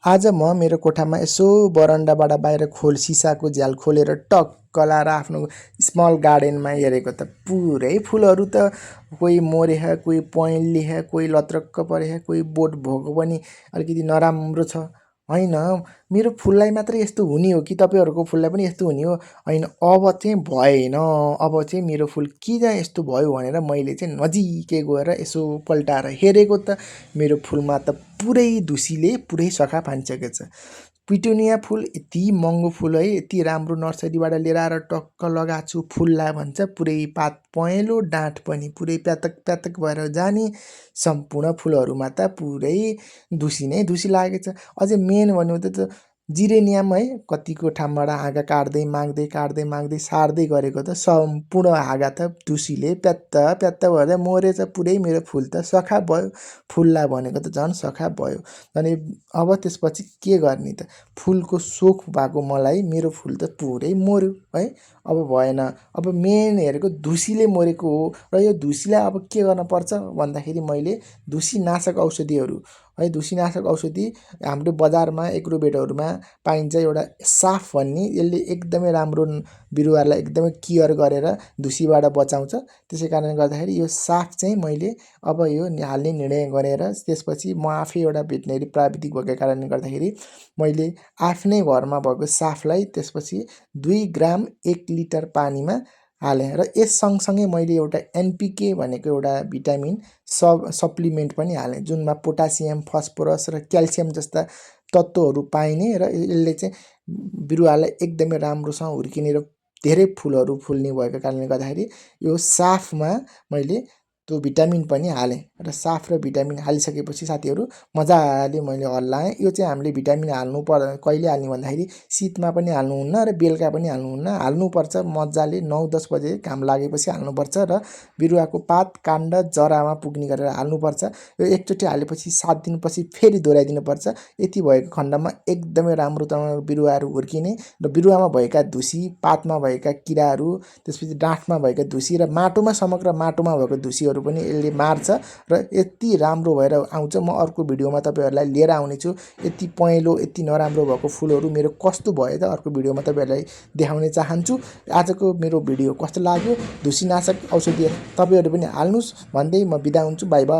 आज म मेरो कोठामा यसो बरन्डाबाट बाहिर सिसाको झ्याल खोलेर टक्क लाएर आफ्नो स्मल गार्डनमा हेरेको त पुरै फुलहरू त कोही मरेह, कोही पहेँलिह, कोही लत्रक्क परेह, कोही बोट भएको पनि अलिकति नराम्रो छ। होइन, मेरो फुललाई मात्रै यस्तो हुने हो कि तपाईँहरूको फुललाई पनि यस्तो हुने हो? होइन, अब चाहिँ भएन। अब चाहिँ मेरो फुल किन यस्तो भयो भनेर मैले चाहिँ नजिकै गएर यसो पल्टाएर हेरेको त मेरो फुलमा त पुरै ढुसीले पुरै सखा फानिसकेको छ। पिटुनिया फुल यति महँगो फुल है, यति राम्रो नर्सरीबाट लिएर आएर टक्क लगाएको छु, फुल्ला भन्छ पुरै पात पहेँलो, डाँठ पनि पुरै प्यातक प्यातक भएर जाने। सम्पूर्ण फुलहरूमा त पुरै ढुसी नै ढुसी लागेको छ। अझै मेन भन्नु त जिरेनियम है, कतिको ठाउँबाट हाँगा काट्दै माग्दै सार्दै गरेको त सम्पूर्ण हाँगा त ढुसीले प्यात्त प्यात्त भएर मरेछ। पुरै मेरो फुल त सखा भयो, फुल्ला भनेको त झन् सखा भयो। अनि अब त्यसपछि के गर्ने त? फुलको सोख भएको मलाई मेरो फुल त पुरै मर्यो है। अब भएन। अब मेन हेरेको ढुसीले मरेको हो र यो ढुसीलाई अब के गर्न पर्छ भन्दाखेरि मैले ढुसीनाशक औषधिहरू है, ढुसीनाशक औषधि हाम्रो बजारमा एग्रोभेटहरूमा पाइन्छ एउटा साफ भन्ने, यसले एकदमै राम्रो बिरुवालाई एकदमै केयर गरेर ढुसीबाट बचाउँछ। त्यसै कारणले गर्दाखेरि यो साफ चाहिँ मैले अब यो हाल्ने निर्णय गरेर त्यसपछि म आफै एउटा भेटनेरी प्राविधिक भएको कारणले गर्दाखेरि मैले आफ्नै घरमा भएको साफलाई त्यसपछि 2 ग्राम 1 लिटर पानीमा हालेँ र यस सँगसँगै मैले एउटा एनपिके भनेको एउटा भिटामिन सप्लिमेन्ट पनि हालेँ, जुनमा पोटासियम, फस्फोरस र क्याल्सियम जस्ता तत्त्वहरू पाइने र यसले चाहिँ बिरुवालाई एकदमै राम्रोसँग हुर्किने र धेरै फुलहरू फुल्ने भएको कारणले गर्दाखेरि यो साफमा मैले त्यो भिटामिन पनि हालेँ र साफ र भिटामिन हालिसकेपछि साथीहरू मजाले मैले हल्लाएँ। यो चाहिँ हामीले भिटामिन कहिले हाल्ने भन्दाखेरि शीतमा पनि हाल्नुहुन्न र बेलुका पनि हाल्नुहुन्न, हाल्नुपर्छ मजाले 9-10 बजे घाम लागेपछि हाल्नुपर्छ र बिरुवाको पात, काण्ड, जरामा पुग्ने गरेर हाल्नुपर्छ। यो एकचोटि हालेपछि 7 दिनपछि फेरि दोहोऱ्याइदिनुपर्छ। यति भएको खण्डमा एकदमै राम्रोसँग बिरुवाहरू हुर्किने र बिरुवामा भएका ढुसी, पातमा भएका किराहरू, त्यसपछि डाँठमा भएका ढुसी र माटोमा समग्र माटोमा भएको ढुसीहरू पनि यसले मार्छ र यति राम्रो भएर आउँछ। म अर्को भिडियोमा तपाईँहरूलाई लिएर आउनेछु। यति पहेँलो, यति नराम्रो भएको फुलहरू मेरो कस्तो भयो त अर्को भिडियोमा तपाईँहरूलाई देखाउने चाहन्छु। आजको मेरो भिडियो कस्तो लाग्यो? ढुसीनाशक औषधि तपाईँहरू पनि हाल्नुहोस् भन्दै म बिदा हुन्छु। By by.